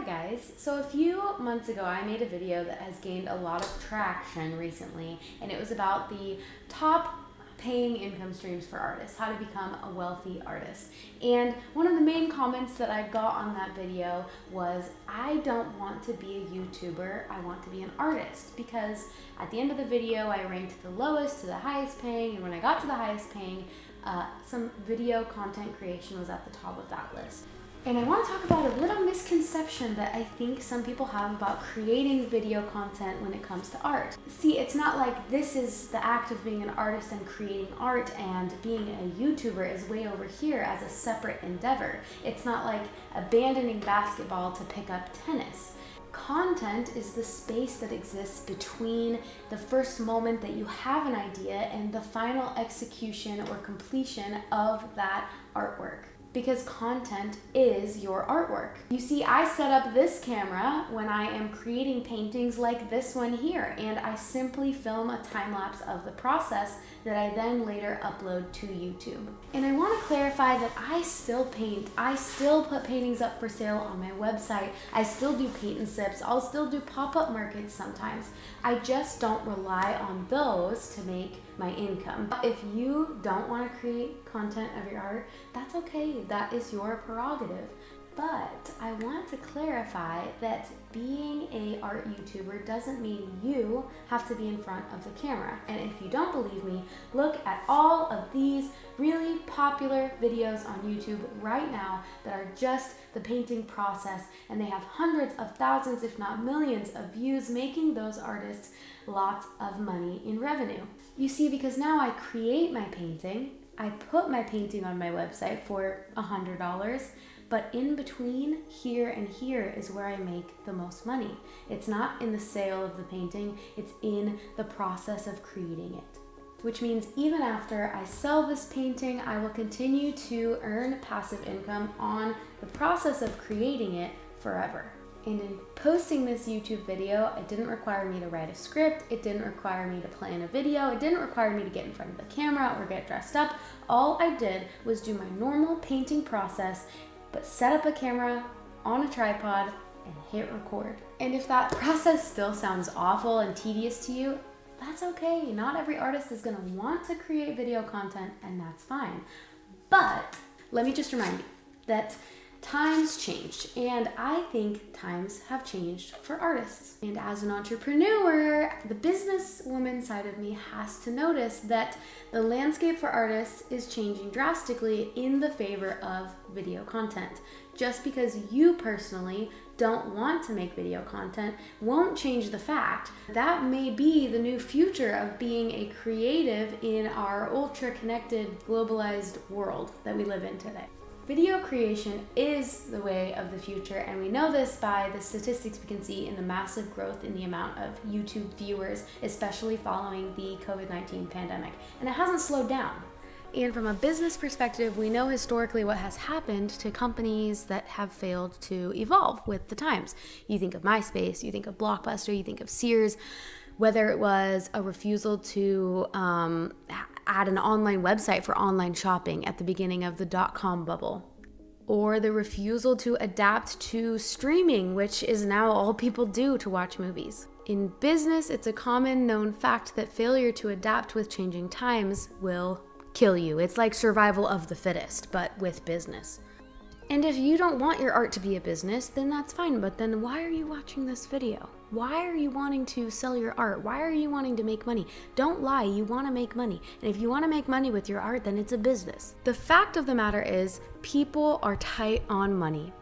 guys, so a few months ago I made a video that has gained a lot of traction recently, and it was about the top paying income streams for artists, how to become a wealthy artist. And one of the main comments that I got on that video was, I don't want to be a YouTuber, I want to be an artist, because at the end of the video I ranked the lowest to the highest paying, and when I got to the highest paying, some video content creation was at the top of that list. And I want to talk about a little misconception that I think some people have about creating video content when it comes to art. See, it's not like this is the act of being an artist and creating art, and being a YouTuber is way over here as a separate endeavor. It's not like abandoning basketball to pick up tennis. Content is the space that exists between the first moment that you have an idea and the final execution or completion of that artwork. Because content is your artwork. You see, I set up this camera when I am creating paintings like this one here, and I simply film a time lapse of the process that I then later upload to YouTube. And I want to clarify that I still paint. I still put paintings up for sale on my website. I still do paint and sips. I'll still do pop-up markets sometimes. I just don't rely on those to make my income. If you don't want to create content of your art, that's okay. That is your prerogative. But I want to clarify that being an art YouTuber doesn't mean you have to be in front of the camera. And if you don't believe me, look at all of these really popular videos on YouTube right now that are just the painting process, and they have hundreds of thousands, if not millions, of views, making those artists lots of money in revenue. You see, because now I create my painting, I put my painting on my website for $100, but in between here and here is where I make the most money. It's not in the sale of the painting, it's in the process of creating it. Which means even after I sell this painting, I will continue to earn passive income on the process of creating it forever. And in posting this YouTube video, it didn't require me to write a script, it didn't require me to plan a video, it didn't require me to get in front of the camera or get dressed up. All I did was do my normal painting process, but set up a camera on a tripod and hit record. And if that process still sounds awful and tedious to you, that's okay. Not every artist is gonna want to create video content, and that's fine. But let me just remind you that times changed, and I think times have changed for artists. And as an entrepreneur, the businesswoman side of me has to notice that the landscape for artists is changing drastically in the favor of video content. Just because you personally don't want to make video content won't change the fact that may be the new future of being a creative in our ultra-connected, globalized world that we live in today. Video creation is the way of the future, and we know this by the statistics we can see in the massive growth in the amount of YouTube viewers, especially following the COVID-19 pandemic. And it hasn't slowed down. And from a business perspective, we know historically what has happened to companies that have failed to evolve with the times. You think of MySpace, you think of Blockbuster, you think of Sears, whether it was a refusal to add an online website for online shopping at the beginning of the dot-com bubble, or the refusal to adapt to streaming, which is now all people do to watch movies. In business, it's a common known fact that failure to adapt with changing times will kill you. It's like survival of the fittest, but with business. And if you don't want your art to be a business, then that's fine, but then why are you watching this video? Why are you wanting to sell your art? Why are you wanting to make money? Don't lie, you want to make money. And if you want to make money with your art, then it's a business. The fact of the matter is, people are tight on money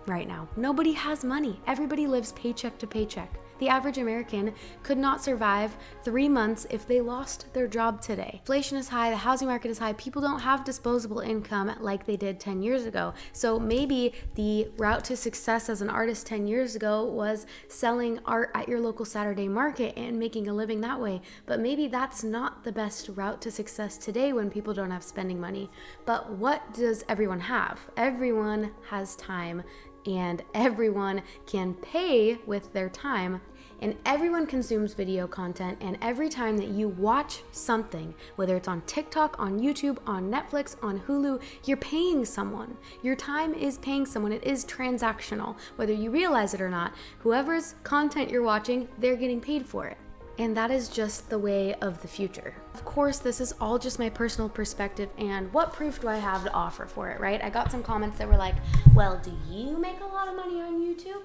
right now. Nobody has money. Everybody lives paycheck to paycheck. The average American could not survive 3 months if they lost their job today. Inflation is high, the housing market is high, people don't have disposable income like they did 10 years ago. So maybe the route to success as an artist 10 years ago was selling art at your local Saturday market and making a living that way. But maybe that's not the best route to success today when people don't have spending money. But what does everyone have? Everyone has time and everyone can pay with their time, and everyone consumes video content, and every time that you watch something, whether it's on TikTok, on YouTube, on Netflix, on Hulu, you're paying someone. Your time is paying someone. It is transactional. Whether you realize it or not, whoever's content you're watching, they're getting paid for it. And that is just the way of the future. Of course, this is all just my personal perspective, and what proof do I have to offer for it, right? I got some comments that were like, well, do you make a lot of money on YouTube?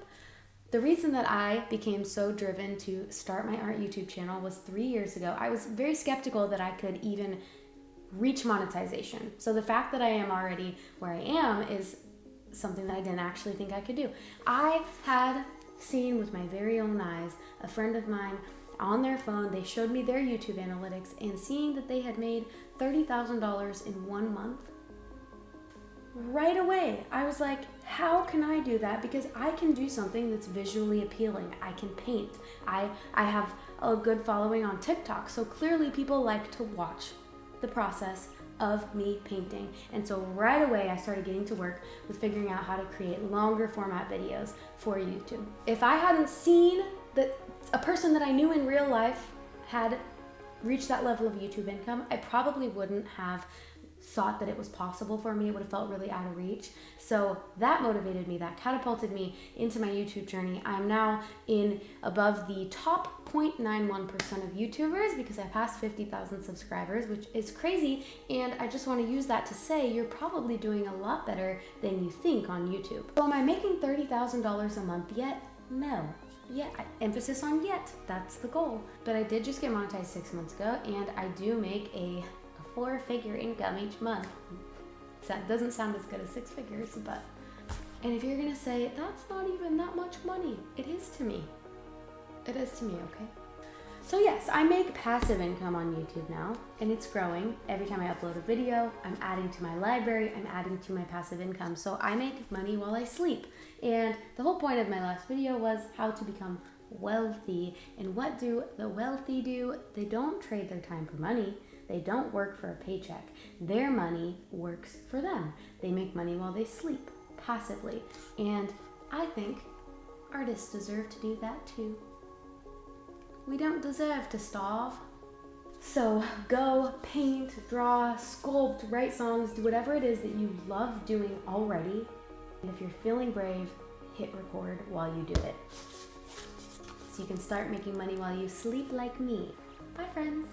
The reason that I became so driven to start my art YouTube channel was 3 years ago. I was very skeptical that I could even reach monetization. So the fact that I am already where I am is something that I didn't actually think I could do. I had seen with my very own eyes a friend of mine on their phone, they showed me their YouTube analytics, and seeing that they had made $30,000 in 1 month, right away, I was like, how can I do that? Because I can do something that's visually appealing. I can paint. I have a good following on TikTok, so clearly people like to watch the process of me painting. And so right away, I started getting to work with figuring out how to create longer format videos for YouTube. If I hadn't seen that a person that I knew in real life had reached that level of YouTube income, I probably wouldn't have thought that it was possible for me. It would have felt really out of reach. So that motivated me, that catapulted me into my YouTube journey. I'm now in above the top 0.91% of YouTubers because I passed 50,000 subscribers, which is crazy. And I just want to use that to say you're probably doing a lot better than you think on YouTube. So am I making $30,000 a month yet? No. Yeah, emphasis on yet. That's the goal. But I did just get monetized 6 months ago, and I do make a 4-figure income each month. That doesn't sound as good as 6 figures, but... And if you're gonna say, that's not even that much money, it is to me. It is to me, okay? So yes, I make passive income on YouTube now, and it's growing. Every time I upload a video, I'm adding to my library, I'm adding to my passive income. So I make money while I sleep. And the whole point of my last video was how to become wealthy. And what do the wealthy do? They don't trade their time for money. They don't work for a paycheck. Their money works for them. They make money while they sleep, passively. And I think artists deserve to do that too. We don't deserve to starve. So go paint, draw, sculpt, write songs, do whatever it is that you love doing already. And if you're feeling brave, hit record while you do it. So you can start making money while you sleep like me. Bye, friends.